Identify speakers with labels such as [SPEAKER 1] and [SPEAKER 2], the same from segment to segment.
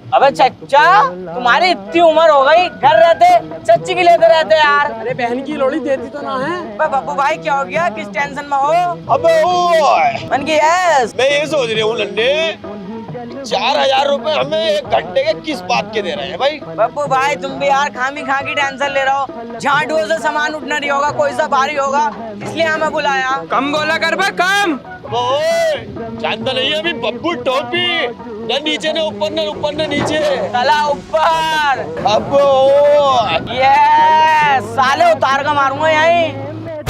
[SPEAKER 1] अबे चच्चा, तुम्हारी इतनी उम्र हो गई, घर रहते चच्ची की लेते रहते यार।
[SPEAKER 2] अरे बहन की लोड़ी देती तो ना है।
[SPEAKER 1] बब्बू भाई क्या हो गया, किस टेंशन में हो?
[SPEAKER 3] अबे ओए,
[SPEAKER 1] मन की यस।
[SPEAKER 3] मैं ये सोच रही हूँ लंडे, 4,000 रुपए हमें एक घंटे के किस बात के दे रहे हैं भाई?
[SPEAKER 1] बब्बू भाई तुम भी यार खामी खा की टेंशन ले रहे हो। झाड़ुओं से सामान उठना नहीं होगा, कोई सा भारी होगा, इसलिए हमें बुलाया।
[SPEAKER 2] कम बोला कर बे, कम।
[SPEAKER 3] ओए, जानता नहीं है अभी बब्बू टोपी न नीचे न ऊपर न ऊपर न नीचे।
[SPEAKER 1] चला ऊपर।
[SPEAKER 3] अब ओए,
[SPEAKER 1] ये साले उतार का मारूंगा यहीं।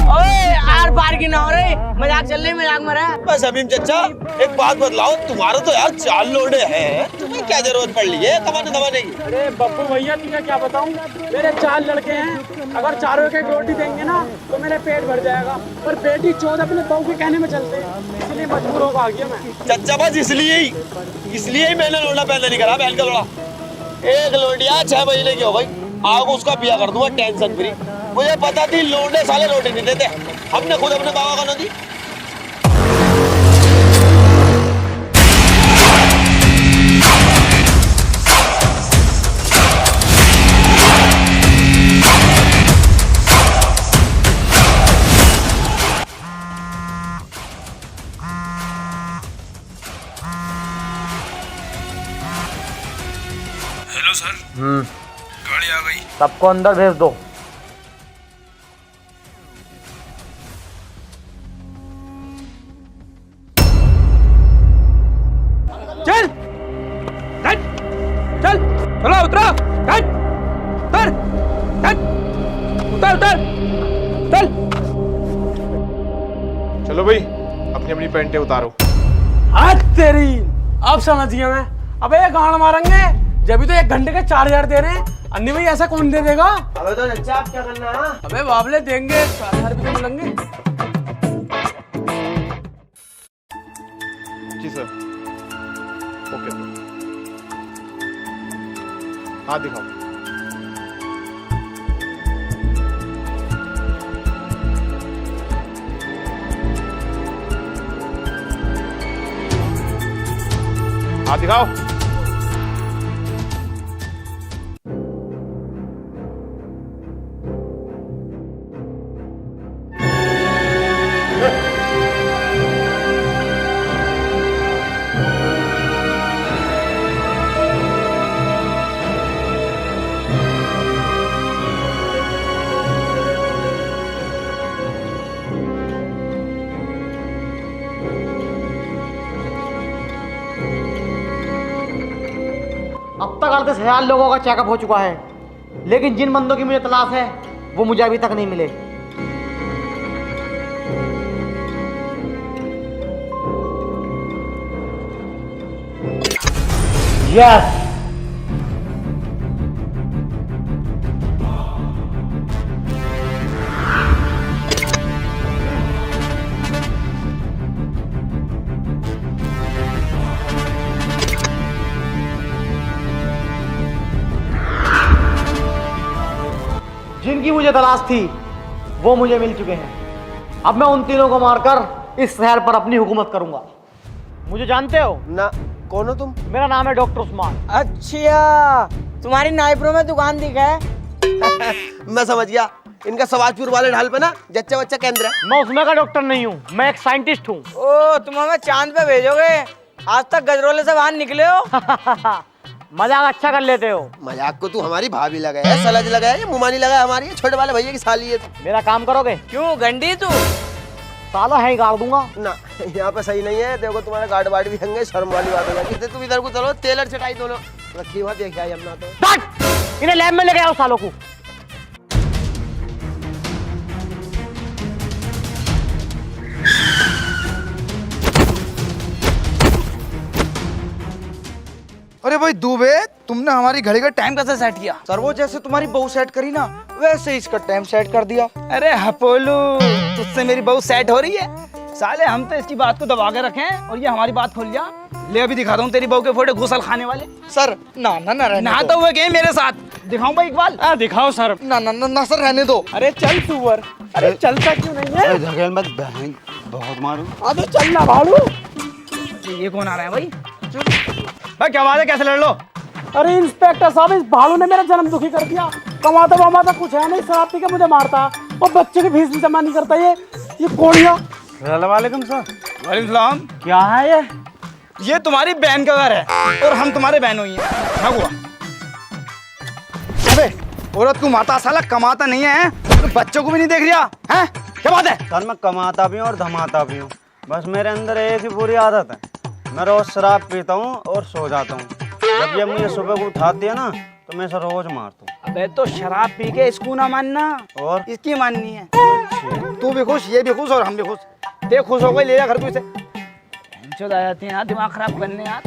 [SPEAKER 1] ओए आर पार की ना हो रही, मजाक चल रही, मजाक में रहा।
[SPEAKER 3] बस अमीम चचा, एक बात बतलाओ, तुम्हारा तो यार 4 लोडे हैं, तुम्हें क्या जरूरत पड़ रही है कमाने दमाने की?
[SPEAKER 2] अरे बब्बू भैया तुझे क्या बताऊं, मेरे 4 लड़के हैं, अगर चारों के रोटी देंगे ना तो मेरा पेट भर जाएगा। पर बेटी चौथ अपने बहू के कहने में चलते, इसलिए मजबूर होकर आ गया मैं।
[SPEAKER 3] चचा बस इसलिए ही मैंने लोड़ा पैदा नहीं करा, बहन का लोड़ा। एक लोडिया 6 महीने की हो गई, आग उसका पिया कर दूंगा टेंशन फ्री। मुझे पता थी लोडे साले रोटी नहीं देते, हमने खुद अपने बाबा को न दी।
[SPEAKER 4] Hello sir. गाड़ी आ गई।
[SPEAKER 1] सबको अंदर भेज दो।
[SPEAKER 2] चल चल चल, चलो उतरो, चल उतर, चल उतर उतर, चल।
[SPEAKER 4] चलो भाई, अपनी अपनी पैंटें उतारो।
[SPEAKER 2] हाथ तेरी, अब समझ गया मैं। अबे ये गांड मारेंगे, जब भी तो 1 घंटे के 4,000 दे रहे हैं। अन्नी भाई ऐसा कौन दे देगा?
[SPEAKER 1] अबे तो चच्चा आप क्या करना है?
[SPEAKER 2] अबे बाबले देंगे, 4,000 भी तो मिलेंगे।
[SPEAKER 4] जी सर। Okay sir. हाथ दिखाओ। हाथ दिखाओ।
[SPEAKER 5] अब तक 38,000 लोगों का चेकअप हो चुका है, लेकिन जिन बंदों की मुझे तलाश है वो मुझे अभी तक नहीं मिले। यस, जिनकी मुझे तलाश थी वो मुझे मिल चुके हैं। अब मैं उन तीनों को मारकर इस शहर पर अपनी हुकूमत करूंगा। मुझे जानते हो
[SPEAKER 3] ना, कौन हो तुम?
[SPEAKER 5] मेरा नाम है डॉक्टर उस्मान।
[SPEAKER 1] अच्छा, तुम्हारी नाइप्रो में दुकान दिखा है।
[SPEAKER 3] मैं समझ गया, इनका सवाजपुर वाले ढाल पे ना जच्चा बच्चा केंद्र है।
[SPEAKER 5] मैं उसमें का डॉक्टर नहीं हूँ, मैं एक साइंटिस्ट हूँ।
[SPEAKER 1] ओ तुम हमें चांद पे भेजोगे? आज तक गजरोले से बाहर निकले हो।
[SPEAKER 5] मजाक अच्छा कर लेते हो।
[SPEAKER 3] मजाक को तू हमारी भाभी लगाया है, सलज लगाया है, मुमानी लगाया हमारी है, छोटे वाले भैया की साली है तू।
[SPEAKER 5] मेरा काम करोगे?
[SPEAKER 1] क्यों गंडी तू?
[SPEAKER 5] साला है ही गाड़ दूंगा
[SPEAKER 3] ना, यहाँ पे सही नहीं है। देखो तुम्हारे गार्ड वार्ड भी होंगे, शर्म वाली बात हो जाएगी। तुम इधर को चलो, टेलर चटाई दोनों रखी हुआ देख आई अपना तो।
[SPEAKER 5] इन्हें लैब में लेके आओ सालों को।
[SPEAKER 6] अरे भाई दुबे, तुमने हमारी घड़ी का टाइम कैसे सेट किया?
[SPEAKER 7] सर वो जैसे तुम्हारी बहू सेट करी ना, वैसे ही इसका टाइम सेट कर दिया।
[SPEAKER 6] अरे हपोलू, तुझसे मेरी बहू सेट हो रही है? साले हम तो इसकी बात को दबा के रखे हैं और ये हमारी बात खोल लिया। ले अभी दिखाता हूँ तेरी बहू के फोटो घुसल खाने वाले।
[SPEAKER 7] सर ना ना ना रहने
[SPEAKER 6] नहाता हुए गए मेरे साथ। दिखाऊं भाई इकबाल?
[SPEAKER 2] दिखाओ सर।
[SPEAKER 7] ना ना ना ना सर रहने दो।
[SPEAKER 2] अरे चल सुअर, अरे चलता क्यों नहीं है?
[SPEAKER 7] धकेल मत बहन, बहुत मारूं।
[SPEAKER 2] अबे चल ना भाड़ू।
[SPEAKER 6] ये कौन आ रहा है भाई? भाई क्या बात है, कैसे लड़ लो?
[SPEAKER 2] अरे इंस्पेक्टर साहब, इस भालू ने मेरा जन्म दुखी कर दिया। कमाता वमाता कुछ है नहीं, शराब पी के मुझे मारता और बच्चे की फीस भी जमा नहीं करता। ये कोड़िया।
[SPEAKER 6] वालेकुम सर। वालेकुम सलाम।
[SPEAKER 2] क्या है
[SPEAKER 6] ये तुम्हारी बहन का घर है और हम तुम्हारे बहन हुई हैं। क्या हुआ? अबे औरत को मारता, साला कमाता नहीं है तो बच्चों को भी नहीं देख रहा है। क्या बात है?
[SPEAKER 5] सर मैं कमाता भी हूँ और धमाता भी हूँ, बस मेरे अंदर एक ही बुरी आदत है, मैं रोज शराब पीता हूँ और सो जाता हूँ। जब ये मुझे सुबह को उठाती है ना तो मैं इसे रोज मारता हूँ।
[SPEAKER 6] अबे तो शराब पी के इसको ना मानना
[SPEAKER 5] और
[SPEAKER 6] इसकी माननी है। तू भी खुश, ये भी खुश और हम भी खुश। देख खुश हो गई, ले जा घर को इसे। आ जाती है यार, दिमाग खराब करने यार,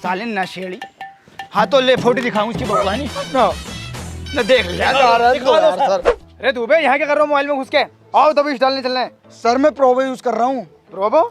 [SPEAKER 6] साले नशेड़ी। हाँ तो ले फोटो दिखाऊं इसकी बबुआ नहीं ना, देख ले
[SPEAKER 7] सर
[SPEAKER 6] अरे तू बे यहाँ क्या कर रहा हूँ मोबाइल में घुस के? आओ तभी डालने चलना है।
[SPEAKER 7] सर मैं प्रोबो यूज कर रहा हूँ।
[SPEAKER 6] प्रोबो?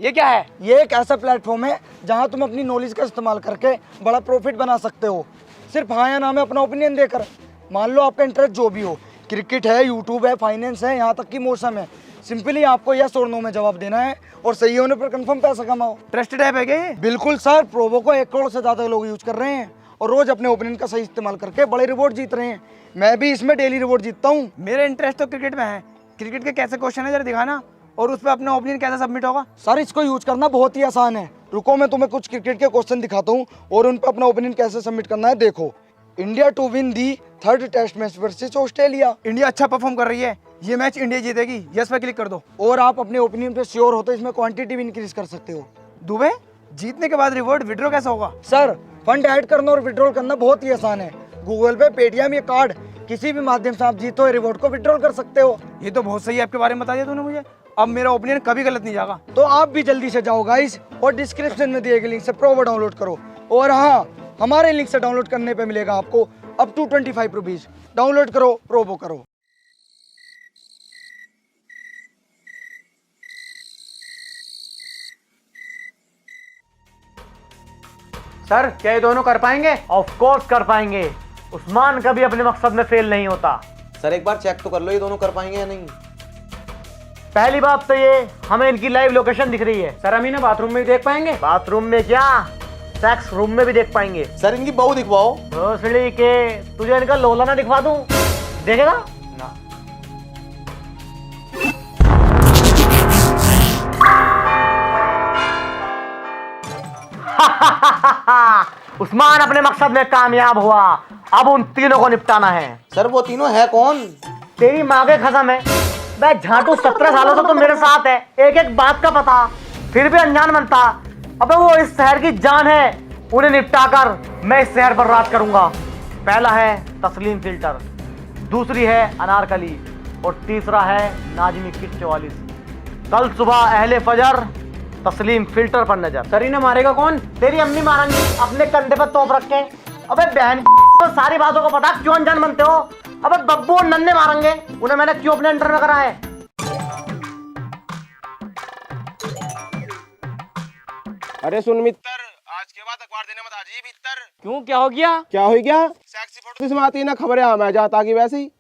[SPEAKER 6] ये क्या है?
[SPEAKER 7] ये एक ऐसा प्लेटफॉर्म है जहाँ तुम अपनी नॉलेज का इस्तेमाल करके बड़ा प्रॉफिट बना सकते हो, सिर्फ हाँ या ना में अपना ओपिनियन देकर। मान लो आपका इंटरेस्ट जो भी हो, क्रिकेट है, यूट्यूब है, फाइनेंस है, यहाँ तक कि मौसम है, सिंपली आपको यस और नो में जवाब देना है और सही होने पर कंफर्म पैसा कमाओ।
[SPEAKER 6] ट्रस्टेड ऐप है क्या ये?
[SPEAKER 7] बिल्कुल सर, प्रोबो को 1 करोड़ से ज़्यादा लोग यूज कर रहे हैं और रोज अपने ओपिनियन का सही इस्तेमाल करके बड़े रिवॉर्ड जीत रहे हैं। मैं भी इसमें डेली रिवॉर्ड जीतता हूँ।
[SPEAKER 6] मेरा इंटरेस्ट तो क्रिकेट में है। क्रिकेट के कैसे क्वेश्चन है जरा दिखाना, और उस पर अपना ओपिनियन कैसे सबमिट होगा?
[SPEAKER 7] सर इसको यूज करना बहुत ही आसान है। रुको मैं तुम्हें कुछ क्रिकेट के क्वेश्चन दिखाता हूँ और उन पर अपना ओपिनियन कैसे सबमिट करना है। देखो, India to win the 3rd test match versus Australia.
[SPEAKER 6] India अच्छा परफॉर्म कर रही है, ये मैच इंडिया जीतेगी, यस पे क्लिक कर दो।
[SPEAKER 7] और आप अपने ओपिनियन पे श्योर हो तो इसमें क्वांटिटी भी इंक्रीज कर सकते हो।
[SPEAKER 6] दुबे जीतने के बाद रिवॉर्ड विड्रॉ कैसे होगा?
[SPEAKER 7] सर फंड ऐड करना और विड्रॉल करना बहुत ही आसान है। गूगल पे, पेटीएम या कार्ड किसी भी माध्यम से आप जीतो हुए रिवॉर्ड को विड्रॉल कर सकते हो।
[SPEAKER 6] ये तो बहुत सही ऐप के बारे में बता दिया तूने मुझे। अब मेरा ओपिनियन कभी गलत नहीं जाएगा।
[SPEAKER 7] तो आप भी जल्दी से जाओ गाइस और डिस्क्रिप्शन में दिए गए लिंक से प्रोबो डाउनलोड करो। और हाँ, हमारे लिंक से डाउनलोड करने पे मिलेगा आपको अप टू 25 रुपीज। डाउनलोड करो, प्रोबो करो।
[SPEAKER 5] सर क्या ये दोनों कर पाएंगे? ऑफ कोर्स कर पाएंगे। उस्मान कभी अपने मकसद में फेल नहीं होता।
[SPEAKER 8] सर एक बार चेक तो कर लो ये दोनों कर पाएंगे या नहीं।
[SPEAKER 5] पहली बात तो ये, हमें इनकी लाइव लोकेशन दिख रही है।
[SPEAKER 2] सर हम इन्हें बाथरूम में भी देख पाएंगे?
[SPEAKER 5] बाथरूम में क्या, सेक्स रूम में भी देख पाएंगे।
[SPEAKER 8] सर इनकी बहू दिखवाओ।
[SPEAKER 5] भोसड़ी के, तुझे इनका लोला ना दिखवा दूं? देखेगा ना? उस्मान अपने मकसद में कामयाब हुआ, अब उन तीनों को निपटाना है।
[SPEAKER 8] सर वो तीनों है कौन?
[SPEAKER 5] तेरी माँ के कसम है, मैं झाटू 17 सालों से तो मेरे साथ है, एक एक बात का पता, फिर भी अनजान बनता। अबे वो इस शहर की जान है, उन्हें निपटा कर मैं इस शहर पर राज करूंगा। पहला है तस्लीम फिल्टर, दूसरी है अनारकली और तीसरा है नाजमी किट 44। कल सुबह अहले फजर तस्लीम फिल्टर पर नजर।
[SPEAKER 2] सर इन्हें मारेगा कौन?
[SPEAKER 5] तेरी अम्मी मारेंगी अपने कंधे पर तोप रख के। अबे बहन तो सारी बातों को पता, क्यों अनजान बनते हो? अबे बब्बू और नन्हे मारेंगे, उन्हें मैंने क्यों अपने अंडर में करा है?
[SPEAKER 3] अरे सुन मित्र, आज के बाद अखबार देने मत आजी भीतर।
[SPEAKER 2] क्यों, क्या हो गया?
[SPEAKER 3] क्या हो गया? सेक्सी फोटो इसमें आती है ना खबरें, मैं जाता कि वैसे ही।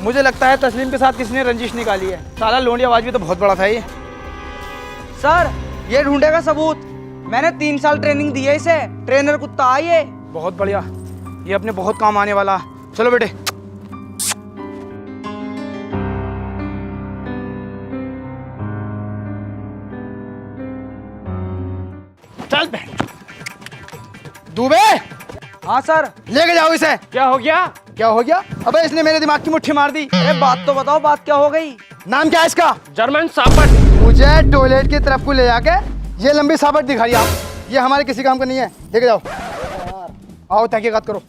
[SPEAKER 6] मुझे लगता है तस्लीम के साथ किसी ने रंजिश निकाली है। साला लोंडियाबाज भी तो बहुत बड़ा था ये।
[SPEAKER 7] सर ये ढूंढेगा सबूत, मैंने 3 साल ट्रेनिंग दी है इसे, ट्रेनर कुत्ता है ये।
[SPEAKER 6] बहुत बढ़िया, ये अपने बहुत काम आने वाला। चलो बेटे। चल बे। दुबे,
[SPEAKER 7] हाँ सर।
[SPEAKER 6] लेके जाओ इसे।
[SPEAKER 2] क्या हो गया?
[SPEAKER 6] क्या हो गया? अबे इसने मेरे दिमाग की मुट्ठी मार दी।
[SPEAKER 7] अरे बात तो बताओ, बात क्या हो गई?
[SPEAKER 6] नाम क्या है इसका?
[SPEAKER 2] जर्मन शाफर्ड।
[SPEAKER 7] मुझे टॉयलेट की तरफ को ले जाके ये लंबी साबत दिखाई आप, ये हमारे किसी काम का नहीं है, लेके जाओ। आओ तहकीकात करो।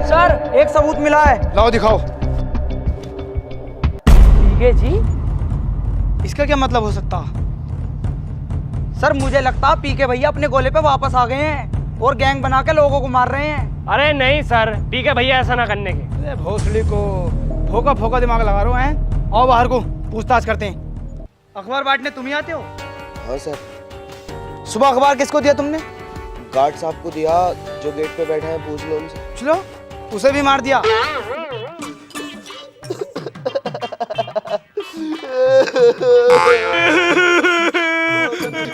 [SPEAKER 6] सर एक सबूत मिला है।
[SPEAKER 7] लाओ दिखाओ।
[SPEAKER 6] ठीक है जी।
[SPEAKER 7] इसका क्या मतलब हो सकता?
[SPEAKER 6] सर मुझे लगता पीके भैया अपने गोले पे वापस आ गए हैं और गैंग बना के लोगों को मार रहे हैं।
[SPEAKER 2] अरे नहीं सर, पीके भैया ऐसा ना करने के।
[SPEAKER 7] अरे भोसड़ी को फोका फोका दिमाग लगा रहे हैं। आओ बाहर को पूछताछ करते हैं। अखबार बांटने तुम ही आते हो?
[SPEAKER 8] हाँ सर,
[SPEAKER 7] सुबह अखबार किसको दिया तुमने?
[SPEAKER 8] गार्ड साहब को दिया, जो गेट पे बैठे हैं, पूछ लो उनसे।
[SPEAKER 7] चलो उसे भी मार दिया।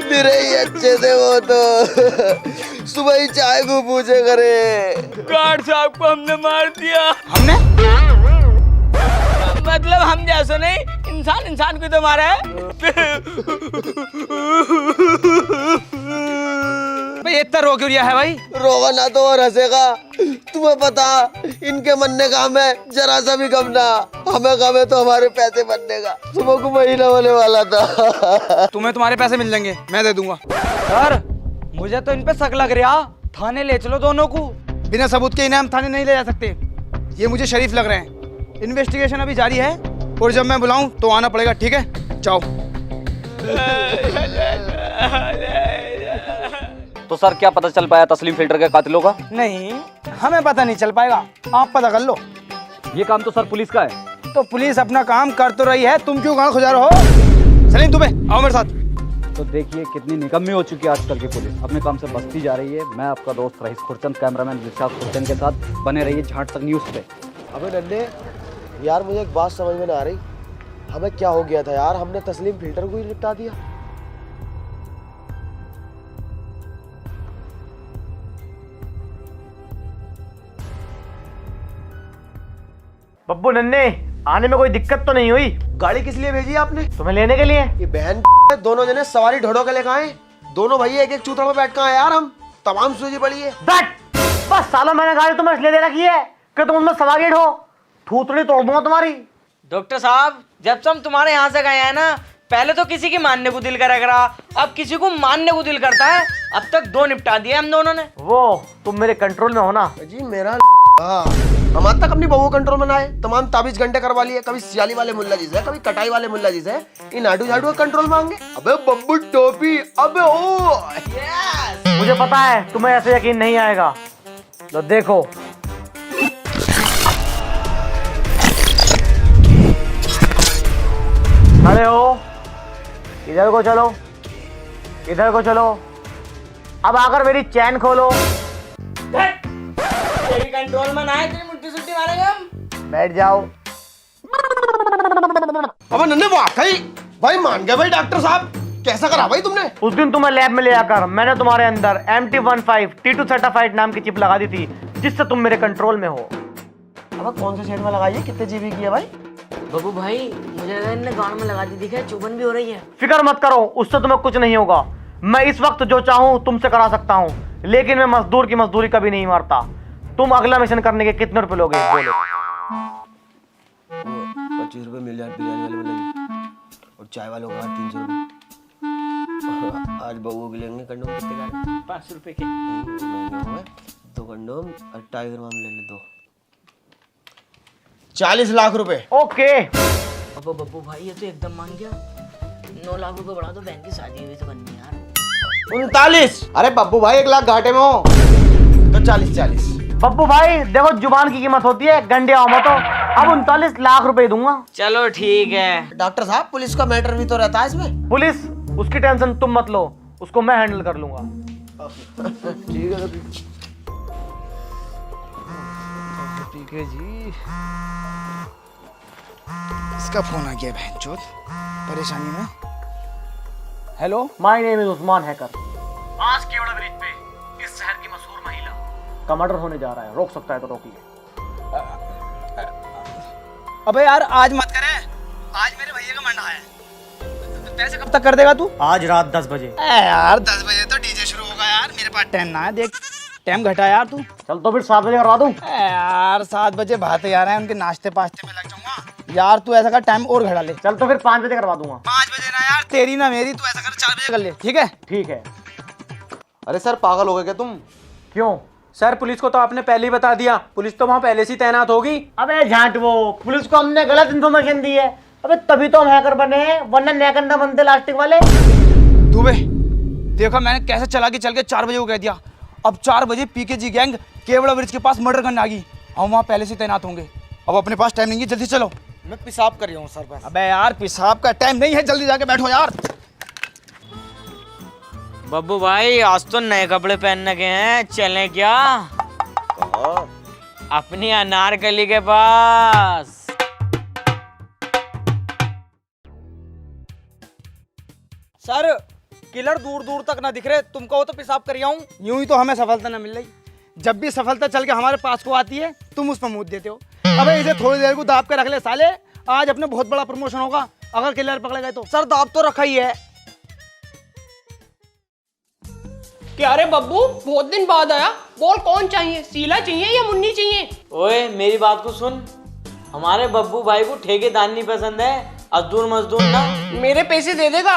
[SPEAKER 8] मेरे ही अच्छे थे वो तो, सुबह ही चाय को पूछे करे।
[SPEAKER 1] गार्ड साहब को हमने मार दिया।
[SPEAKER 7] हमने?
[SPEAKER 1] मतलब हम जैसे नहीं, इंसान इंसान को तो मारा है।
[SPEAKER 7] भाई इतना रो क्यों रिया है भाई?
[SPEAKER 8] रोगा ना तो और हंसेगा। तुम्हें पता इनके मरने का हमें जरा सा भी गम ना, हमें गम है तो हमारे पैसे बनने का। सुबह को महीना होने वाला था।
[SPEAKER 7] तुम्हें तुम्हारे पैसे मिल जाएंगे, मैं दे दूंगा।
[SPEAKER 6] सर मुझे तो इन पे शक लग रहा, थाने ले चलो दोनों को।
[SPEAKER 7] बिना सबूत के इन्हें हम थाने नहीं ले जा सकते, ये मुझे शरीफ लग रहे हैं। इन्वेस्टिगेशन अभी जारी है और जब मैं बुलाऊं तो आना पड़ेगा, ठीक है? जाओ।
[SPEAKER 9] तो सर क्या पता चल पाया तस्लीम फिल्टर के कातिलों का?
[SPEAKER 7] नहीं, हमें पता नहीं चल पाएगा, आप पता कर लो।
[SPEAKER 9] ये काम तो सर पुलिस का है।
[SPEAKER 7] तो पुलिस अपना काम कर तो रही है, तुम क्यों गाँव खुजा रहे हो? सलीम तुम्हें आओ मेरे साथ।
[SPEAKER 9] तो देखिए कितनी निकम्मी हो चुकी है आजकल की पुलिस, अपने काम से बचती जा रही है। मैं आपका दोस्त रईस खुरचंद, कैमरामैन दिलशाद खुरचंद के साथ बने रहिए झांट तक न्यूज़ पे।
[SPEAKER 8] अबे नन्हे यार, मुझे एक बात समझ में ना आ रही, हमें क्या हो गया था यार? हमने तस्लीम फिल्टर को ही निपटा दिया।
[SPEAKER 5] बब्बू नन्हे, आने में कोई दिक्कत तो नहीं हुई?
[SPEAKER 8] गाड़ी किस लिए भेजी आपने?
[SPEAKER 5] तुम्हें लेने के लिए।
[SPEAKER 8] ये बहन दोनों जने सवारी ढोड़ो के लेकर आए, दोनों भैया एक एक चूतड़ में बैठ कर आए यार। हम तमाम सूझी पड़ी है।
[SPEAKER 5] बस सालों मैंने गाड़ी तुम्हें इसलिए दे रखी है कि तुम उसमें सवारी हो, थूथड़ी तोड़ दूंगा तुम्हारी।
[SPEAKER 1] डॉक्टर साहब, जब से हम तुम्हारे यहाँ से गए हैं ना, पहले तो किसी की मानने को दिल करा करा, अब किसी को मानने को दिल करता है। अब तक 2 निपटा दिए हम दोनों ने।
[SPEAKER 5] वो तुम मेरे कंट्रोल में हो ना?
[SPEAKER 8] जी मेरा हमारे तक अपनी बहू कंट्रोल में ना है, तमाम ताबीज घंटे करवा लिए, कभी सियाली वाले मुल्ला जी से, कभी कटाई वाले मुल्ला जी से, इन आडू झाड़ू कंट्रोल मांगे। अबे बब्बू टोपी, अबे ओ यस,
[SPEAKER 5] मुझे पता है तुम्हें ऐसे यकीन नहीं आएगा, तो देखो। खड़े हो, इधर को चलो, इधर को चलो। अब आकर मेरी चैन खोलो।
[SPEAKER 1] तेरी कंट्रोल में ना है, तेरी मुट्ठी सुट्टी मारेंगे हम।
[SPEAKER 5] बैठ जाओ।
[SPEAKER 8] अब नन्हे वाकई भाई मान गए भाई डॉक्टर साहब, कैसा करा भाई तुमने?
[SPEAKER 5] उस दिन तुम्हें लैब में ले आकर मैंने तुम्हारे अंदर MT15 T2 सर्टिफाइड नाम की चिप लगा दी थी, जिससे तुम मेरे कंट्रोल में हो।
[SPEAKER 7] अब कौन से शहर में लगाई है, कितने जीबी की है भाई?
[SPEAKER 1] बब्बू भाई, मुझे लगा इनने गांड में लगा दी, दिखा चुभन भी हो रही है।
[SPEAKER 5] फिक्र मत करो, उससे तुम्हें कुछ नहीं होगा। मैं इस वक्त जो चाहूँ तुमसे करा सकता हूँ, लेकिन मैं मजदूर की मजदूरी कभी नहीं मारता। तुम अगला मिशन करने के कितने रुपए लोगे? बोलो।
[SPEAKER 8] 25 रुपए मिल जाए बिरयानी वाले वाले, और चाय वालों का 300 रुपए। आज बहू के लेंगे कंडोम कितने का?
[SPEAKER 1] 5 रुपए के।
[SPEAKER 8] 2 कंडोम और टाइगर माम ले ले 2। 40 लाख रुपए।
[SPEAKER 5] ओके।
[SPEAKER 1] अब बब्बू भाई ये तो एकदम मान गया। 9 लाख रुपए बढ़ा दो, बहन की शादी हुई तो बननी यार।
[SPEAKER 8] 39। अरे बब्बू भाई 1 लाख घाटे में हो तो 40।
[SPEAKER 5] बब्बू भाई देखो, जुबान की कीमत होती है, गंडे आओ मत। अब 39 लाख रुपए दूंगा।
[SPEAKER 1] चलो ठीक है।
[SPEAKER 8] डॉक्टर साहब, पुलिस का मैटर भी तो रहता है इसमें।
[SPEAKER 5] पुलिस, उसकी टेंशन तुम मत लो, उसको मैं हैंडल कर लूंगा।
[SPEAKER 8] ठीक है
[SPEAKER 7] ठीक है जी। इसका फोन आ गया बहनचोद, परेशानी में। Hello,
[SPEAKER 5] my name is Usman hacker.
[SPEAKER 2] आज केवड़ा ब्रिज पे इस शहर की मशहूर महिला
[SPEAKER 5] का मर्डर होने जा रहा है, रोक सकता है तो रोकिए।
[SPEAKER 7] अबे यार आज मत करे, आज मेरे भैया का मंडा है। पैसे कब तक कर देगा तू?
[SPEAKER 5] आज रात 10 बजे।
[SPEAKER 7] यार 10 बजे तो डीजे शुरू होगा यार, मेरे पास टाइम ना है। देख
[SPEAKER 6] टाइम घटा यार तू।
[SPEAKER 5] चल तो फिर 7 बजे करवा दूं।
[SPEAKER 6] यार 7 बजे भाते आ रहे हैं, उनके नाश्ते पाश्ते में लग जाऊंगा यार। तू ऐसा कर टाइम और घटा ले।
[SPEAKER 5] चल तो फिर 5 बजे करवा दूंगा।
[SPEAKER 6] 5 बजे ना यार, तेरी ना मेरी। तू ऐसा कर 4 बजे कर ले, ठीक है?
[SPEAKER 5] ठीक है।
[SPEAKER 8] अरे सर पागल हो गए क्या तुम?
[SPEAKER 5] क्यों?
[SPEAKER 2] सर पुलिस को तो आपने पहले ही बता दिया, पुलिस तो वहाँ पहले से ही तैनात होगी।
[SPEAKER 5] अबे झांट वो, पुलिस को हमने गलत इन्फॉर्मेशन दी है। अबे तभी तो हम हैकर बने हैं, वरना नया ना बनते लास्टिक वाले।
[SPEAKER 6] दुबे देखो मैंने कैसे चला के चल के 4 बजे को कह दिया। अब 4 बजे पीकेजी गैंग केवड़ा ब्रिज के पास मर्डर करने आ गई। हम वहाँ पहले से तैनात होंगे। अब अपने पास टाइम नहीं है, जल्दी चलो।
[SPEAKER 7] मैं पेशाब कर रहा हूँ सर बस।
[SPEAKER 6] अबे यार पेशाब का टाइम नहीं है, जल्दी जाके बैठो यार।
[SPEAKER 1] बब्बू भाई आज तो नए कपड़े पहनने के हैं, चलें क्या? अपनी अनारकली के पास।
[SPEAKER 6] सर किलर दूर दूर तक ना दिख रहे, तुम कहो तो पेशाब कर रहा हूँ। यूं ही तो हमें सफलता ना मिल रही। जब भी सफलता चल के हमारे पास को आती है तुम उस पर मुँह देते हो। अबे इसे थोड़ी देर को दाब के रख ले साले, आज अपने बहुत बड़ा प्रमोशन होगा अगर किलर पकड़े गए तो।
[SPEAKER 7] सर दाब तो रखा ही है।
[SPEAKER 10] क्या रे बब्बू, बहुत दिन बाद आया। बोल कौन चाहिए, शीला चाहिए या मुन्नी चाहिए?
[SPEAKER 1] ओए मेरी बात को सुन, हमारे बब्बू भाई को ठेकेदार नहीं पसंद है, अजदूर मजदूर ना।
[SPEAKER 10] मेरे पैसे दे देगा?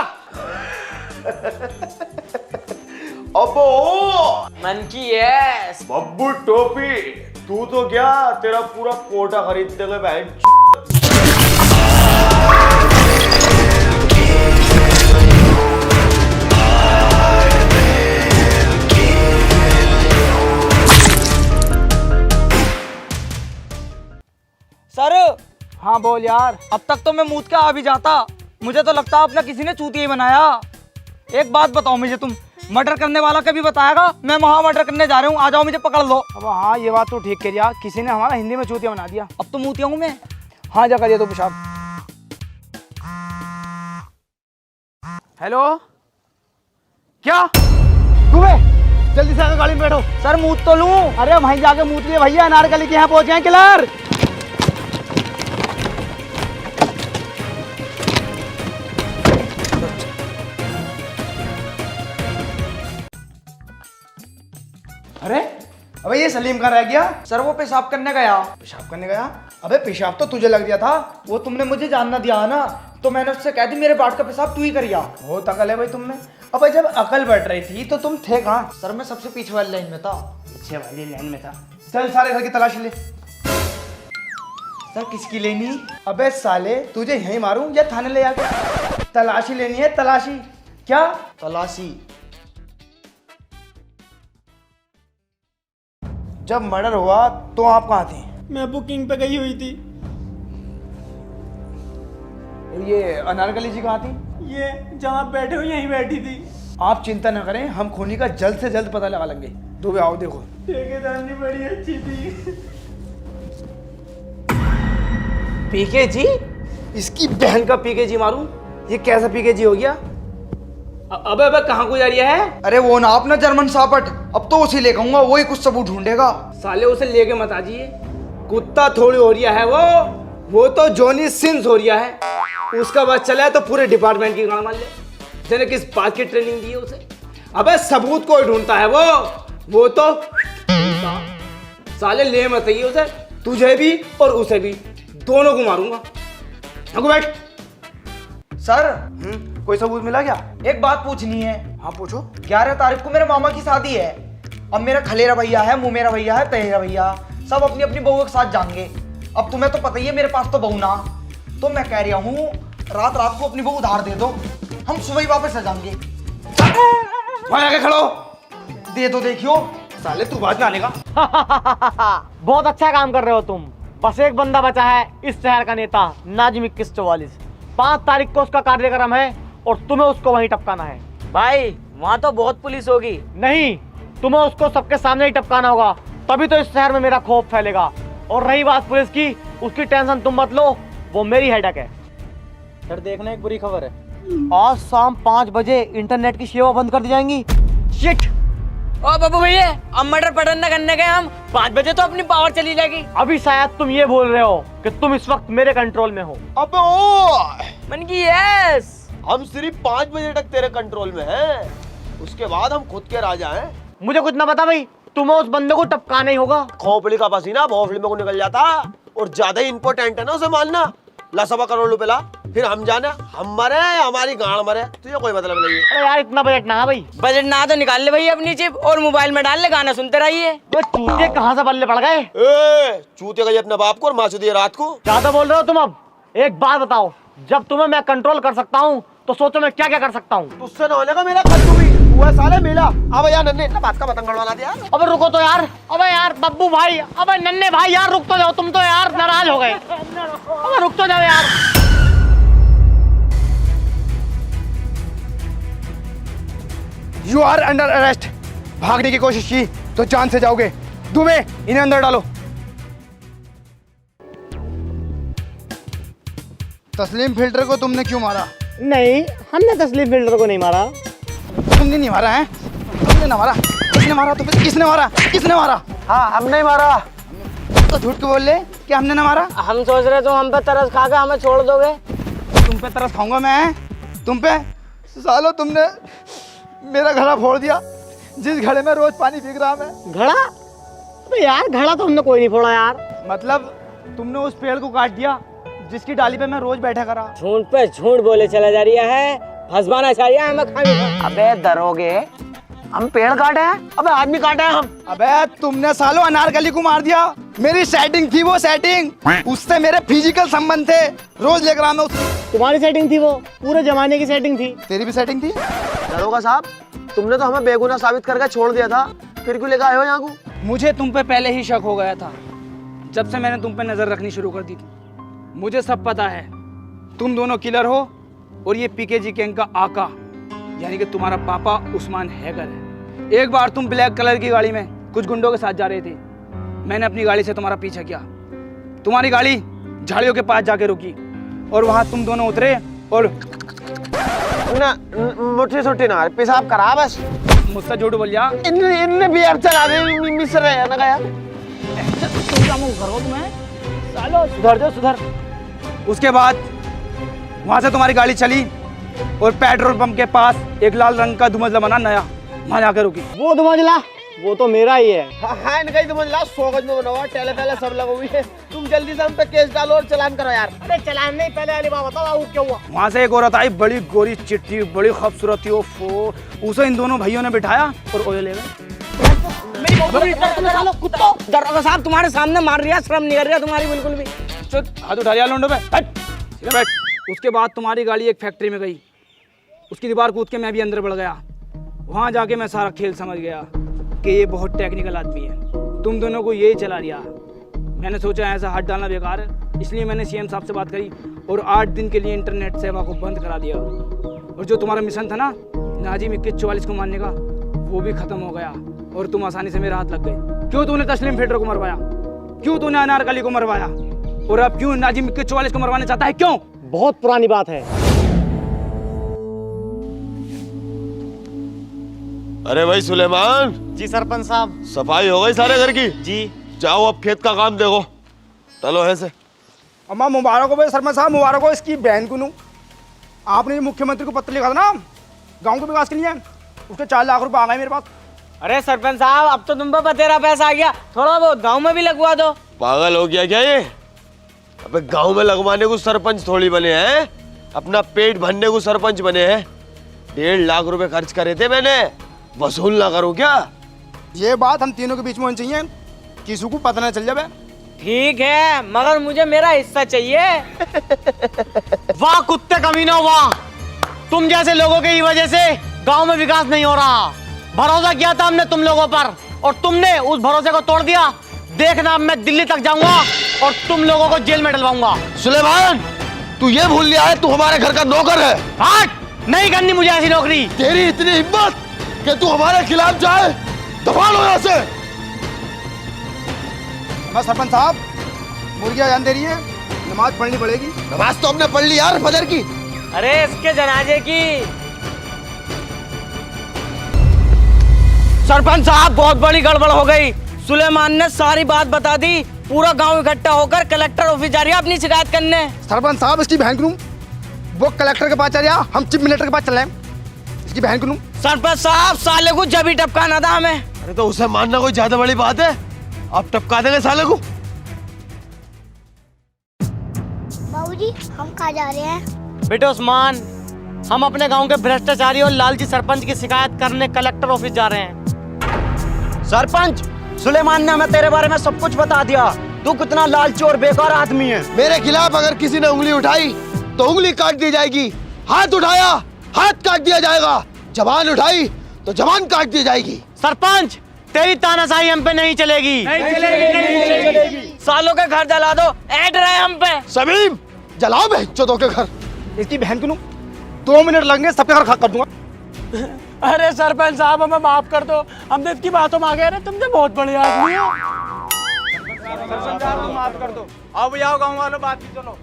[SPEAKER 3] अबो
[SPEAKER 1] मन की यस।
[SPEAKER 3] बब्बू टोपी, तू तो क्या तेरा पूरा कोटा खरीदते गए बहन।
[SPEAKER 6] सर हाँ बोल यार। अब तक तो मैं मूत के आ भी जाता, मुझे तो लगता अपना किसी ने चूतिया ही बनाया। एक बात बताओ मुझे, तुम मर्डर करने वाला कभी बताएगा? मैं वहाँ मर्डर करने जा रहा हूँ, आ जाओ मुझे पकड़ लो। अब हाँ ये बात तो ठीक कह दिया, किसी ने हमारा हिंदी में चूतिया बना दिया। अब तो मूतिया हूँ मैं। हाँ जा करिए तो पेशाब। हेलो क्या दुबे, जल्दी से आकर गाड़ी में बैठो। सर मूत तो लूं। अरे वहीं जाके मूत लिए भैया, अनारकली के यहाँ पहुंच गए किलर। अरे अबे ये सलीम कहाँ रह गया?
[SPEAKER 7] सर वो पेशाब करने गया।
[SPEAKER 6] पेशाब करने गया? अबे पेशाब तो तुझे लग गया था।
[SPEAKER 7] वो तुमने मुझे जानना दिया ना, तो मैंने उससे कह दी मेरे बाट का पेशाब तू ही करिया।
[SPEAKER 6] बहुत अकल है भाई तुम में। अबे जब अकल बढ़ रही थी तो तुम थे कहाँ?
[SPEAKER 7] सर मैं सबसे पीछे वाली लाइन में था।
[SPEAKER 6] पीछे वाली लाइन में था। चल सारे घर की तलाशी ले।
[SPEAKER 7] सर किसकी लेनी?
[SPEAKER 6] अबे साले तुझे यहीं मारूं या थाने ले आके? तलाशी लेनी है, तलाशी। क्या
[SPEAKER 7] तलाशी?
[SPEAKER 6] जब मर्डर हुआ तो आप कहाँ थे?
[SPEAKER 2] मैं बुकिंग पे गई हुई थी।
[SPEAKER 6] ये अनारकली जी कहाँ थी?
[SPEAKER 2] ये जहाँ बैठे हो यहीं बैठी थी।
[SPEAKER 6] आप चिंता न करें, हम खूनी का जल्द से जल्द पता लगा लेंगे। दुबे आओ देखो।
[SPEAKER 2] ठेकेदारनी बड़ी अच्छी थी।
[SPEAKER 6] पीके जी? इसकी बहन का पीके जी मारूं? ये कैसा पीके जी हो गया? अबे अबे कहाँ को जा रही है?
[SPEAKER 7] अरे वो ना अपना जर्मन सापट, अब तो उसी ले कहूंगा, वही कुछ सबूत ढूंढेगा।
[SPEAKER 6] साले उसे लेके मत आजिए, कुत्ता थोड़ी हो रिया है वो तो जॉनी सिंस हो रिया है। उसका बस चला है तो पूरे डिपार्टमेंट की गाड़ मार ले। तेने किस बात की ट्रेनिंग दी है उसे? अबे सबूत कोई ढूंढता है वो तो साले ले मत आइए उसे, तुझे भी और उसे भी, दोनों को मारूंगा। बैठ।
[SPEAKER 7] सर
[SPEAKER 6] कोई सबूत मिला क्या?
[SPEAKER 7] एक बात पूछनी है।
[SPEAKER 6] हाँ पूछो।
[SPEAKER 7] 11 तारीख को मेरे मामा की शादी है। अब मेरा खलेरा भैया है, मुमेरा भैया है, तहेरा भैया, सब अपनी अपनी बहू के साथ जाएंगे। अब तुम्हें तो पता ही है मेरे पास तो बहू ना, तो मैं कह रहा हूँ रात रात को अपनी बहू उधार दे दो, हम सुबह ही वापस आ जाएंगे।
[SPEAKER 6] वहाँ आके खड़ो।
[SPEAKER 7] दे दो, देखियो।
[SPEAKER 6] साले तू बात ना आने का।
[SPEAKER 5] बहुत अच्छा काम कर रहे हो तुम। बस एक बंदा बचा है इस शहर का नेता, नाजिम 2144। 5 तारीख को उसका कार्यक्रम है और तुम्हें उसको वहीं टपकाना है।
[SPEAKER 1] भाई वहाँ तो बहुत पुलिस होगी।
[SPEAKER 5] नहीं, तुम्हें उसको सबके सामने ही टपकाना होगा, तभी तो इस शहर में मेरा खौफ फैलेगा। और रही बात पुलिस की, उसकी टेंशन तुम मत लो, वो मेरी हेडेक है।
[SPEAKER 2] सर देखना एक बुरी खबर है।
[SPEAKER 5] आज शाम 5 बजे इंटरनेट की सेवा बंद कर दी जाएंगी। शिट!
[SPEAKER 1] ओ बाबू भैया, अब मर्डर पटन न करने गए हम, 5 बजे तो अपनी पावर चली जाएगी।
[SPEAKER 5] अभी शायद तुम ये बोल रहे हो कि तुम इस वक्त मेरे कंट्रोल में हो।
[SPEAKER 3] अबे ओ
[SPEAKER 1] मन की यस।
[SPEAKER 3] हम सिर्फ 5 बजे तक तेरे कंट्रोल में हैं, उसके बाद हम खुद के राजा हैं।
[SPEAKER 5] मुझे कुछ ना बता भाई, तुम्हें उस बंदे को टपकाना ही होगा।
[SPEAKER 3] खोपड़ी का पसीना भोंसले में को निकल जाता, और ज्यादा इंपॉर्टेंट है ना उसे मानना। ला 1.25 करोड़ रुपए ला, फिर हम जाने, हम मरे हमारी गाड़ मरे, तुझे कोई मतलब नहीं है।
[SPEAKER 5] अरे यार इतना बजट ना है भाई।
[SPEAKER 1] बजट ना तो निकाल ले भैया अपनी चिप और मोबाइल में डाल ले, गाना सुनते रहिए।
[SPEAKER 5] वो चूते कहाँ से बल्ले पड़ गए?
[SPEAKER 3] ए, चूते गई अपने बाप को और मार दिए रात को।
[SPEAKER 5] ज्यादा बोल रहे हो तुम। अब एक बात बताओ, जब तुम्हें मैं कंट्रोल कर सकता हूँ तो सोचो मैं क्या क्या कर सकता हूँ।
[SPEAKER 3] तुझसे न होने का मेरा खत्म भी हुआ साले मेला। अब यार नन्हे इतना बात का पतंग गड़वाना दिया।
[SPEAKER 5] अबे रुको तो यार, अबे यार बब्बू भाई, अबे नन्हे भाई यार रुक तो जाओ, तुम तो यार नाराज हो गए। अबे रुक तो जाओ यार।
[SPEAKER 6] You are under arrest. भागने की कोशिश की तो जान से जाओगे। दुबे इन्हें अंदर डालो। तस्लीम फिल्टर को तुमने क्यों मारा?
[SPEAKER 5] नहीं, हमने तस्लीम फिल्टर को नहीं मारा।
[SPEAKER 6] तुमने नहीं मारा है? तुमने ना मारा? किसने मारा? तो फिर किसने मारा? किसने मारा?
[SPEAKER 5] हाँ हमने मारा।
[SPEAKER 6] तो झूठ क्यों बोल रहे कि हमने ना मारा?
[SPEAKER 5] हम सोच रहे तुम हम पे तरस खा के हमें छोड़ दोगे।
[SPEAKER 6] तुम पे तरस खाऊंगा मैं? तुम पे? सालो तुमने मेरा घड़ा फोड़ दिया, जिस घड़े में रोज पानी पी रहा मैं।
[SPEAKER 5] घड़ा? अबे यार घड़ा तो हमने कोई नहीं फोड़ा यार।
[SPEAKER 6] मतलब तुमने उस पेड़ को काट दिया जिसकी डाली पे मैं रोज बैठा करा।
[SPEAKER 1] झूठ पे झूठ बोले चला जा रहा है, फंसवाना चाहिए हमें खाने।
[SPEAKER 5] अबे दरोगे, हम पेड़ काटे हैं? अबे आदमी काटे हैं हम।
[SPEAKER 6] अबे तुमने सालो अनारकली को मार दिया। मेरी सेटिंग थी वो सेटिंग, उससे मेरे फिजिकल संबंध थे, रोज लेकर आना उसको।
[SPEAKER 5] तुम्हारी सेटिंग थी वो, पूरे जमाने की सेटिंग थी।
[SPEAKER 6] तेरी भी सेटिंग थी?
[SPEAKER 3] दरोगा साहब, तुमने तो हमें बेगुनाह साबित करके छोड़ दिया था, फिर क्यों लेकर आए हो यहाँ को?
[SPEAKER 6] मुझे तुम पे पहले ही शक हो गया था, जब से मैंने तुम पे नजर रखनी शुरू कर दी थी। मुझे सब पता है, तुम दोनों किलर हो और ये पीकेजी गैंग का आका यानी कि तुम्हारा पापा उस्मान हैगर है। एक बार तुम ब्लैक कलर की गाड़ी में कुछ गुंडों के साथ जा रहे थे, मैंने अपनी गाड़ी से तुम्हारा पीछा किया। तुम्हारी गाड़ी झाड़ियों के पास जाके रुकी और वहां तुम दोनों उतरे और
[SPEAKER 3] ना मुट्ठी सुट्ठी ना पेशाब करा बस।
[SPEAKER 6] मुझसे झूठ बोल जा।
[SPEAKER 3] इनने बियर चला दे मिस रहे हैं ना गया।
[SPEAKER 6] सालो सुधर जाओ सुधर। उसके बाद वहां से तुम्हारी गाड़ी चली और पेट्रोल पंप के पास एक लाल रंग का धुमंजला बना नया, वहां जाकर रुकी।
[SPEAKER 5] वो धुमंजला वो तो मेरा ही है।
[SPEAKER 3] हाँ इनका ही तो मतलब 100 गज में बना हुआ, टेले पहले सब लगा हुई है। तुम जल्दी से हम पे केस डालो और चालान करो यार।
[SPEAKER 5] अरे चलान नहीं, पहले वाली बात बताओ वो क्या हुआ।
[SPEAKER 6] वहां से एक औरत आई, बड़ी गोरी चिट्ठी, बड़ी खूबसूरत थी। ओफो, उसे इन दोनों भाइयों ने बिठाया और ओले ले गए।
[SPEAKER 1] दरोगा साहब तुम्हारे सामने मार रहा, शर्म नहीं कर रहा तुम्हारी बिल्कुल भी।
[SPEAKER 6] हाथ उठा लिया लोंडो पे, हट सीधे बैठ। उसके बाद तुम्हारी गाड़ी एक फैक्ट्री में गई, उसकी दीवार कूद के मैं भी अंदर बढ़ गया। वहां जाके मैं सारा खेल समझ गया कि ये बहुत टेक्निकल आदमी है। तुम दोनों को यही चला दिया। मैंने सोचा ऐसा हाथ डालना बेकार है, इसलिए मैंने सीएम साहब से बात करी और 8 दिन के लिए इंटरनेट सेवा को बंद करा दिया। और जो तुम्हारा मिशन था ना नाजिम 2144 को मारने का, वो भी खत्म हो गया और तुम आसानी से मेरे हाथ लग गए। क्यों तूने तस्लीम फिल्टर को मरवाया? क्यों तूने अनारकली को मरवाया? और अब क्यों नाजिम 2144 को मरवाना चाहता है? क्यों?
[SPEAKER 5] बहुत पुरानी बात है।
[SPEAKER 3] अरे भाई सुलेमान।
[SPEAKER 5] जी सरपंच साहब।
[SPEAKER 3] सफाई हो गई सारे घर की?
[SPEAKER 5] जी।
[SPEAKER 3] जाओ अब खेत का काम देखो, चलो ऐसे।
[SPEAKER 6] अम्मा मुबारक हो भाई सरपंच साहब, मुबारक हो। इसकी बहन को नू आपने ये मुख्यमंत्री को पत्र लिखा था ना गांव के विकास के लिए, उसके 4 लाख रुपए आ गए मेरे पास।
[SPEAKER 1] अरे सरपंच साहब अब तो तुम पे बतेरा पैसा आ गया, थोड़ा बहुत गांव में भी लगवा दो।
[SPEAKER 3] पागल हो गया क्या ये? अबे गांव में लगवाने को सरपंच थोड़ी बने हैं, अपना पेट भरने को सरपंच बने हैं। 1.5 लाख रुपए खर्च करे थे मैंने, वसूल ना करूं क्या?
[SPEAKER 6] ये बात हम तीनों के बीच में होनी चाहिए, किसी को पता ना चल जाए।
[SPEAKER 1] ठीक है मगर मुझे मेरा हिस्सा चाहिए।
[SPEAKER 5] वाह कुत्ते कमीनों वाह, तुम जैसे लोगों की वजह से गांव में विकास नहीं हो रहा। भरोसा किया था हमने तुम लोगों पर और तुमने उस भरोसे को तोड़ दिया। देखना अब मैं दिल्ली तक जाऊंगा और तुम लोगों को जेल में डलवाऊंगा।
[SPEAKER 3] सुलेमान तू ये भूल गया है तू हमारे घर का नौकर है।
[SPEAKER 5] हट, नहीं करनी मुझे ऐसी नौकरी।
[SPEAKER 3] तेरी इतनी हिम्मत कि तू हमारे खिलाफ जाए, दबा लो यहाँ से।
[SPEAKER 6] बस सरपंच साहब, मुर्गियां जान दे रही है, नमाज पढ़नी पड़ेगी।
[SPEAKER 3] नमाज तो हमने पढ़ ली यार फजर की।
[SPEAKER 1] अरे इसके जनाजे की। सरपंच साहब बहुत बड़ी गड़बड़ हो गई, सुलेमान ने सारी बात बता दी। पूरा गांव इकट्ठा होकर कलेक्टर ऑफिस जा रही है अपनी शिकायत करने।
[SPEAKER 6] सरपंच साहब इसकी बहन को वो कलेक्टर के पास चल रहा, हम चीफ मिनिस्टर के पास चल रहे हैं। इसकी बहन को
[SPEAKER 1] सरपंच साहब साले को जब ही टपकाना था हमें।
[SPEAKER 3] अरे तो उसे मानना कोई ज्यादा बड़ी बात है? अब टपका देंगे साले को।
[SPEAKER 11] बाबूजी हम कहाँ जा रहे हैं?
[SPEAKER 5] बेटे उस्मान, हम अपने गांव के भ्रष्टाचारी और लालची सरपंच की शिकायत करने कलेक्टर ऑफिस जा रहे हैं।
[SPEAKER 6] सरपंच, सुलेमान ने हमें तेरे बारे में सब कुछ बता दिया। तू कितना लालची और बेकार आदमी है।
[SPEAKER 3] मेरे खिलाफ अगर किसी ने उंगली उठाई तो उंगली काट दी जाएगी, हाथ उठाया हाथ काट दिया जाएगा, जबान उठाई तो जबान काट दी जाएगी।
[SPEAKER 5] सरपंच, तेरी तानाशाही हम पे नहीं चलेगी। नहीं चलेगी।
[SPEAKER 1] सालों के घर जला दो, ऐड रहे हम पे।
[SPEAKER 3] समीम, जलाओ बहनचोदों के घर।
[SPEAKER 6] इसकी बहन को 2 मिनट लगेंगे, सबके घर खाक कर दूंगा।
[SPEAKER 2] अरे सरपंच साहब हमें माफ कर दो, हम तो इसकी बातों में आ गए। तुम तो बहुत बड़े आदमी हो।
[SPEAKER 6] माफ कर दो। आओ भैया गाँव वालों, बात की चलो।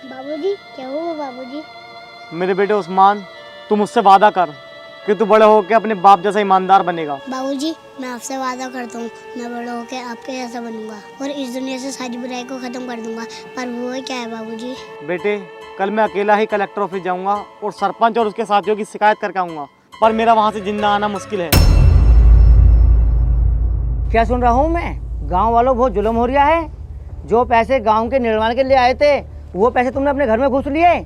[SPEAKER 11] बाबूजी क्या हुआ बाबूजी?
[SPEAKER 5] मेरे बेटे उस्मान, तू मुझसे वादा कर कि तू बड़े होकर अपने बाप जैसा ईमानदार बनेगा।
[SPEAKER 11] बाबूजी मैं आपसे वादा करता हूँ, मैं बड़ा होकर आपके जैसा बनूंगा और इस दुनिया से सारी बुराई को खत्म कर दूंगा। पर वो क्या है बाबूजी?
[SPEAKER 5] बेटे, कल मैं अकेला ही कलेक्टर ऑफिस जाऊंगा और सरपंच और उसके साथियों की शिकायत करके आऊंगा, पर मेरा वहां से जिंदा आना मुश्किल है।
[SPEAKER 12] क्या सुन रहा हूँ मैं? गांव वालों बहुत जुल्म हो रहा है। जो पैसे गांव के निर्माण के लिए आए थे, वो पैसे तुमने अपने घर में घुस लिए।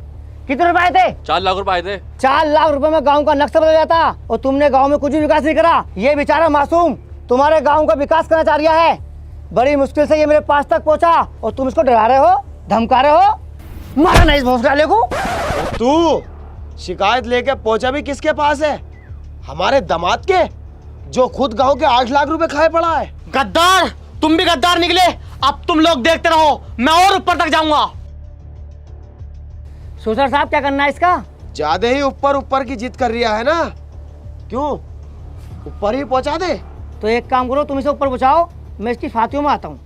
[SPEAKER 12] कितने रुपए आए थे?
[SPEAKER 9] 4 लाख रुपए आए थे।
[SPEAKER 12] 4 लाख रुपए में गांव का नक्शा बदल जाता और तुमने गांव में कुछ भी विकास नहीं करा। ये बेचारा मासूम तुम्हारे गांव का विकास करना चाह रहा है। बड़ी मुश्किल से ये मेरे पास तक पहुंचा और तुम इसको डरा रहे हो, धमका रहे हो। मारा नहीं इस भोसले वाले को।
[SPEAKER 3] तू शिकायत लेके पहुंचा भी किसके पास है? हमारे दामाद के, जो खुद गांव के 8 लाख रुपए खाए पड़ा है।
[SPEAKER 5] गद्दार, तुम भी गद्दार निकले। अब तुम लोग देखते रहो, मैं और ऊपर तक जाऊंगा।
[SPEAKER 12] सोसर साहब क्या करना है इसका?
[SPEAKER 3] ज्यादा ही ऊपर ऊपर की जिद कर रहा है ना? क्यों, ऊपर ही पहुंचा दे।
[SPEAKER 12] तो एक काम करो, तुम इसे ऊपर पहुंचाओ, मैं इसकी फातियों में आता हूँ।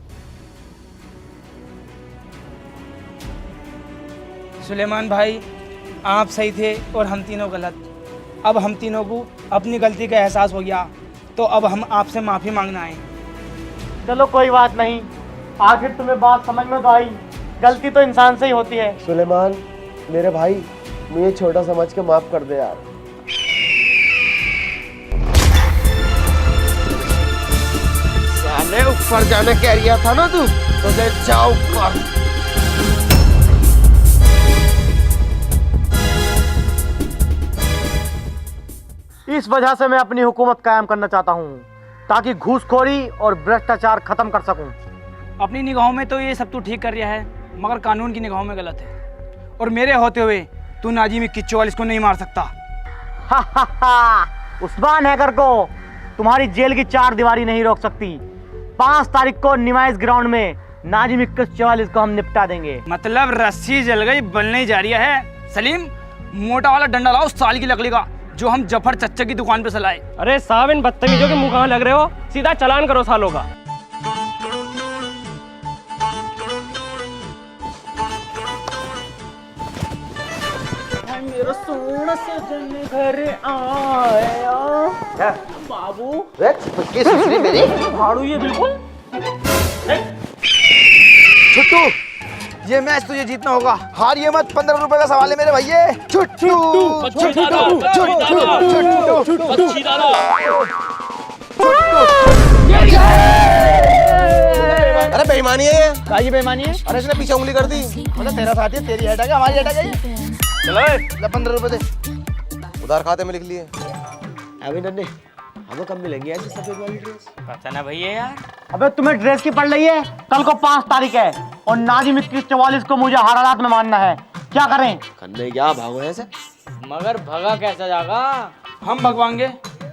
[SPEAKER 6] सुलेमान भाई, आप सही थे और हम तीनों गलत। अब हम तीनों को अपनी गलती का एहसास हो गया, तो अब हम आपसे माफ़ी मांगना है।
[SPEAKER 5] चलो कोई बात नहीं, आखिर तुम्हें बात समझ में तो आई। गलती तो इंसान से ही होती है।
[SPEAKER 3] सुलेमान मेरे भाई, मुझे छोटा समझ के माफ कर दे यार। साले ऊपर जाने कह रहा था ना तू, तो दे जाओ ऊपर।
[SPEAKER 5] इस वजह से मैं अपनी हुकूमत कायम करना चाहता हूँ, ताकि घूसखोरी और भ्रष्टाचार खत्म कर सकूं।
[SPEAKER 6] अपनी निगाहों में तो ये सब तू ठीक कर रहा है, मगर कानून की निगाहों में गलत है। और मेरे होते हुए तू नाजी में किच्चो वाले इसको नहीं मार सकता।
[SPEAKER 5] उस्मान हैकर को तुम्हारी जेल की 4 दीवारी नहीं रोक सकती। 5 तारीख को निमाइश ग्राउंड में नाजिम 4144 को हम निपटा देंगे।
[SPEAKER 6] मतलब रस्सी जल गई, बनने जा रही है। सलीम, मोटा वाला डंडा लाओ साल की लकड़ी का, जो हम जफर चच्चा की दुकान पे चलाए।
[SPEAKER 10] अरे साहब, इन बदतमीजों के मुंह कहाँ लग रहे हो? सीधा चालान करो सालों का।
[SPEAKER 2] मेरा सोना सजन घर आया बाबू।
[SPEAKER 8] मेरी
[SPEAKER 2] भाड़ू ये बिल्कुल।
[SPEAKER 7] छुट्टू, ये मैच तुझे जीतना होगा। हार ये मत, 15 रुपए का सवाल है मेरे भैया। छुट्टू
[SPEAKER 8] अरे बेईमानी है ये।
[SPEAKER 7] क्या ये बेईमानी है?
[SPEAKER 8] अरे इसने पीछे उंगली कर दी।
[SPEAKER 7] मतलब तेरा साथी है, तेरी हेड है, हमारी हेड है।
[SPEAKER 8] चलो
[SPEAKER 7] ले 15 रुपए दे।
[SPEAKER 8] उधार खाते में लिख लिए।
[SPEAKER 3] अभी नन्हे, हमें कब मिलेगी ऐसी सफेद वाली ड्रेस?
[SPEAKER 1] पता ना भैया यार।
[SPEAKER 5] अबे तुम्हें ड्रेस की पड़ रही है? कल को 5 तारीख है और नाजिम 4144 को मुझे हर हालात में मानना है। क्या करें?
[SPEAKER 3] खन्ने क्या भागो ऐसे?
[SPEAKER 1] मगर भगा कैसा जागा?
[SPEAKER 6] हम भगवाएंगे,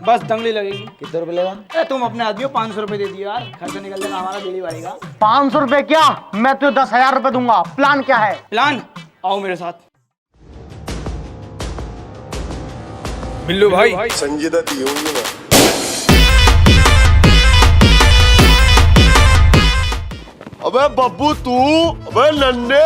[SPEAKER 6] बस दंगली लगेगी।
[SPEAKER 3] कितने रुपए लेगा?
[SPEAKER 6] अरे तुम अपने आदमी को 500 रुपए दे दियो यार, खर्चा निकल जाएगा हमारा, बिजली बढ़ेगा।
[SPEAKER 5] 500 रुपए क्या, मैं तुझे 10,000 रुपए दूंगा। प्लान क्या है?
[SPEAKER 6] प्लान, आओ मेरे साथ। बिल्लू भाई,
[SPEAKER 3] संजीदा दी होंगी ना। अबे बब्बू तू, अबे नन्हे,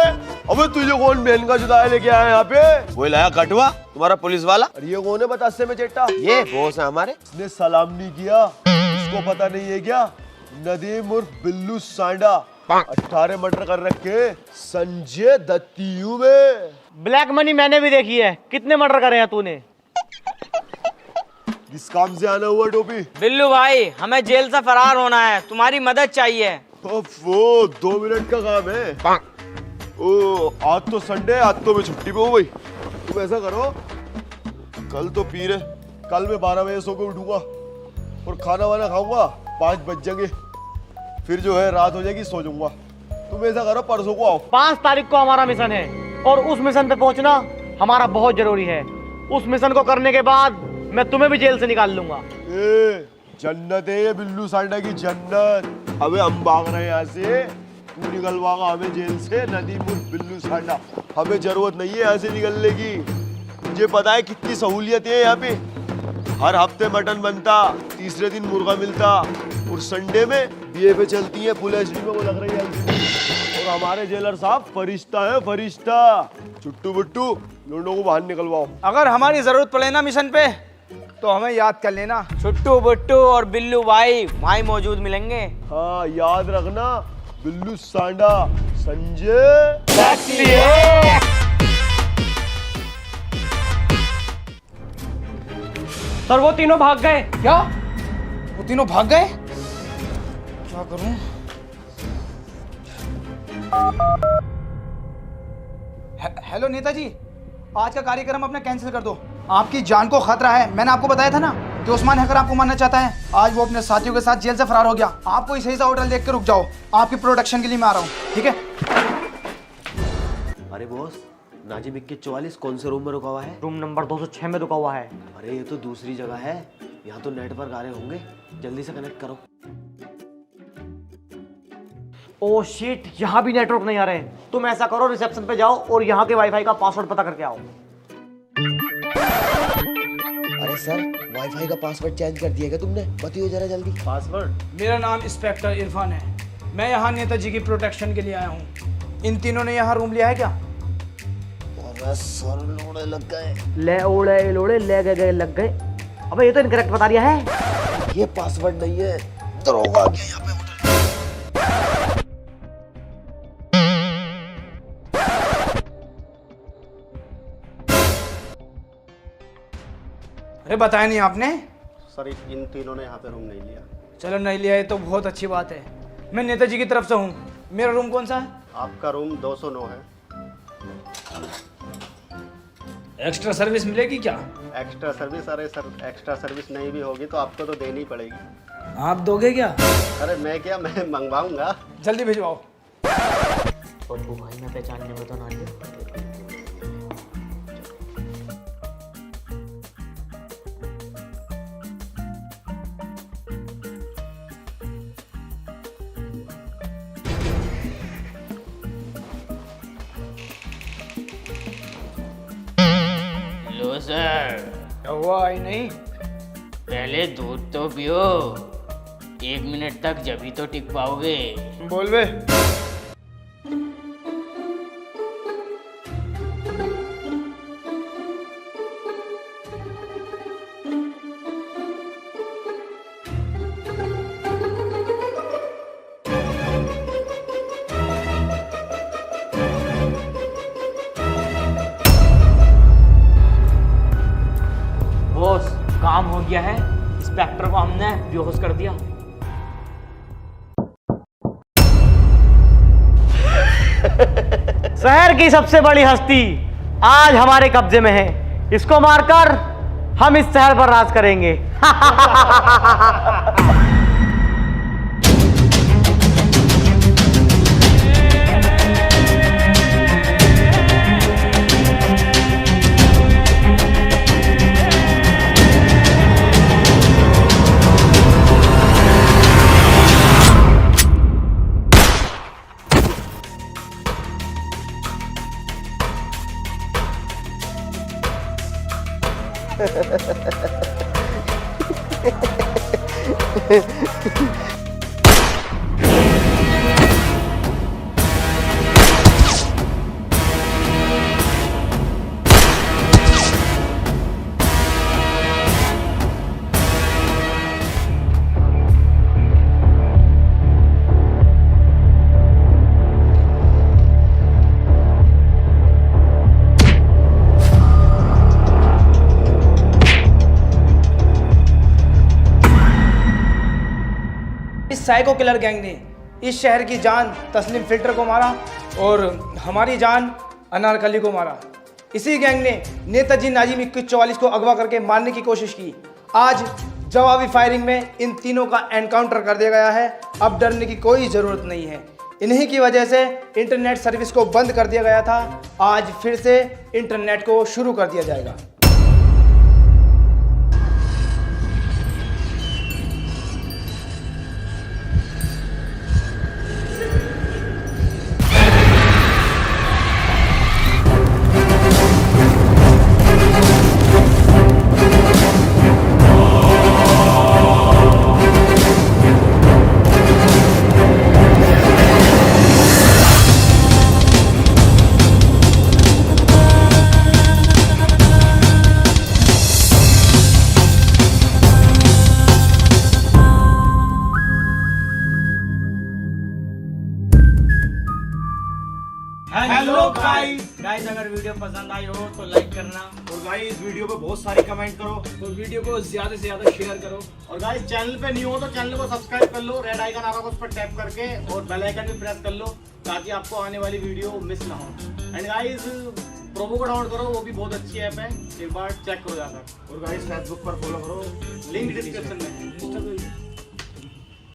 [SPEAKER 3] अबे तुझे कौन बहन का जुदाया लेके आया यहाँ पे? वो लाया कटवा, तुम्हारा पुलिस वाला। अरे ये कौन है बतासे में चेटा? ये बॉस है हमारे। इसने सलाम नहीं किया, इसको पता नहीं है क्या? नदीम उर्फ बिल्लू सांडा, 18 मर्डर कर रखे संजय दत्तियू में।
[SPEAKER 5] ब्लैक मनी मैंने भी देखी है। कितने मर्डर करे हैं तूने?
[SPEAKER 3] किस काम से आना हुआ टोपी?
[SPEAKER 1] बिल्लू भाई, हमें जेल से फरार होना है, तुम्हारी मदद चाहिए।
[SPEAKER 3] वो 2 मिनट का काम है। ओ, आज तो संडे, आज तो मैं छुट्टी पे हूँ भाई। तुम ऐसा करो, कल तो पी रहे, कल मैं 12 बजे सो के उठूंगा और खाना वाना खाऊंगा, 5 बज जाएंगे, फिर जो है रात हो जाएगी, सो जाऊंगा। तुम ऐसा करो, परसों को आओ।
[SPEAKER 5] 5 तारीख को हमारा मिशन है और उस मिशन पे पहुंचना हमारा बहुत जरूरी है। उस मिशन को करने के बाद मैं तुम्हें भी जेल से निकाल लूंगा।
[SPEAKER 3] जन्नत है ये बिल्लू सांडा की जन्नत। अबे हम भाग रहे हैं यहाँ से, तू निकलवागा हमें जेल से। नदीमुर बिल्लू सांडा, हमें जरूरत नहीं है यहाँ से निकलने की। मुझे पता है कितनी सहूलियतें हैं यहाँ पे। हर हफ्ते मटन बनता, तीसरे दिन मुर्गा मिलता और संडे में बीए पे चलती है, फुल एचडी में वो लग रही है LCD। और हमारे जेलर साहब फरिश्ता है, फरिश्ता। चुट्टू बुट्टू, लोगों को बाहर निकलवाओ।
[SPEAKER 6] अगर हमारी जरूरत पड़े ना मिशन पे तो हमें याद कर लेना।
[SPEAKER 1] छुट्टू बुट्टू और बिल्लू भाई वहीं मौजूद मिलेंगे।
[SPEAKER 3] हाँ, याद रखना, बिल्लू सांडा संजय।
[SPEAKER 10] सर वो तीनों भाग गए।
[SPEAKER 6] क्या वो तीनों भाग गए? क्या करूं? हेलो नेताजी, आज का कार्यक्रम अपना कैंसिल कर दो। आपकी जान को खतरा है। मैंने आपको बताया था ना कि उस्मान हैकर आपको मारना चाहता है। आज वो अपने साथियों के साथ जेल से फरार हो गया। आप कोई सही सा होटल देख के रुक जाओ, आपकी प्रोटेक्शन के लिए मैं आ रहा हूँ, ठीक है?
[SPEAKER 8] अरे बॉस, नाजिम 2144 कौन से रूम में रुका हुआ है?
[SPEAKER 5] रूम नंबर 206 में रुका हुआ है।
[SPEAKER 8] अरे ये तो दूसरी जगह है, यहाँ तो नेटवर्क आ रहे होंगे, जल्दी से कनेक्ट करो।
[SPEAKER 5] ओ शिट, यहाँ भी नेटवर्क नहीं आ रहे। तुम ऐसा करो, रिसेप्शन पे जाओ और यहाँ के वाईफाई का पासवर्ड पता करके आओ।
[SPEAKER 8] अरे सर, वाईफाई का पासवर्ड चेंज कर दिया क्या तुमने? बताइए जरा जल्दी। पासवर्ड?
[SPEAKER 6] मेरा नाम इंस्पेक्टर इरफान है। मैं यहाँ नेताजी की प्रोटेक्शन के लिए आया हूँ। इन तीनों ने यहाँ रूम लिया है क्या?
[SPEAKER 8] अरे सर, लोड़े लग गए।
[SPEAKER 5] ले ओड़े लोड़े ले गए लग गए। अबे ये तो इनकरेक्ट बता दिया है।
[SPEAKER 8] ये पासवर्ड नहीं है, दरोगा आ गया यहाँ पे।
[SPEAKER 6] अरे बताया नहीं आपने?
[SPEAKER 9] सर इन तीनों ने यहाँ पे रूम नहीं लिया।
[SPEAKER 6] चलो नहीं लिया है तो बहुत अच्छी बात है। मैं नेताजी की तरफ से हूँ। मेरा रूम कौन सा है?
[SPEAKER 9] आपका रूम 209 है।
[SPEAKER 6] एक्स्ट्रा सर्विस मिलेगी क्या?
[SPEAKER 9] Extra service? अरे सर, एक्स्ट्रा सर्विस नहीं भी होगी तो आपको तो देनी ही पड़ेगी।
[SPEAKER 6] आप दोगे क्या?
[SPEAKER 9] अरे मैं क्या, मैं मंगवाऊंगा।
[SPEAKER 6] जल्दी भिजवाओ।
[SPEAKER 5] और वो भाई मैं पहचानने में तो ना लिया।
[SPEAKER 1] लो सर,
[SPEAKER 6] क्या हुआ? आई नहीं?
[SPEAKER 1] पहले दूध तो पियो। 1 मिनट तक जभी तो टिक पाओगे।
[SPEAKER 6] बोल बे।
[SPEAKER 1] बॉस, काम हो गया है। इंस्पेक्टर को हमने बेहोश कर दिया।
[SPEAKER 5] शहर की सबसे बड़ी हस्ती आज हमारे कब्जे में है। इसको मारकर हम इस शहर पर राज करेंगे।
[SPEAKER 6] साइको किलर गैंग ने इस शहर की जान तस्लीम फिल्टर को मारा और हमारी जान अनारकली को मारा। इसी गैंग ने नेताजी नाजिम 2144 को अगवा करके मारने की कोशिश की। आज जवाबी फायरिंग में इन तीनों का एनकाउंटर कर दिया गया है। अब डरने की कोई ज़रूरत नहीं है। इन्हीं की वजह से इंटरनेट सर्विस को बंद कर दिया गया था। आज फिर से इंटरनेट को शुरू कर दिया जाएगा।
[SPEAKER 2] हेलो गाइस, अगर वीडियो पसंद आई हो तो लाइक करना
[SPEAKER 3] और गाइस वीडियो पे बहुत सारी कमेंट करो
[SPEAKER 2] और वीडियो को ज्यादा से ज्यादा शेयर करो।
[SPEAKER 3] और गाइस चैनल पे न्यू हो तो चैनल को सब्सक्राइब कर लो, रेड आइकन आ रहा है उस पर टैप करके, और बेल आइकन भी प्रेस कर लो ताकि आपको आने वाली वीडियो मिस ना हो। एंड गाइस प्रोमो को डाउनलोड करो, वो भी बहुत अच्छी ऐप है, एक बार चेक करो जाकर। और गाइस फेसबुक पर फॉलो करो, लिंक डिस्क्रिप्शन में है।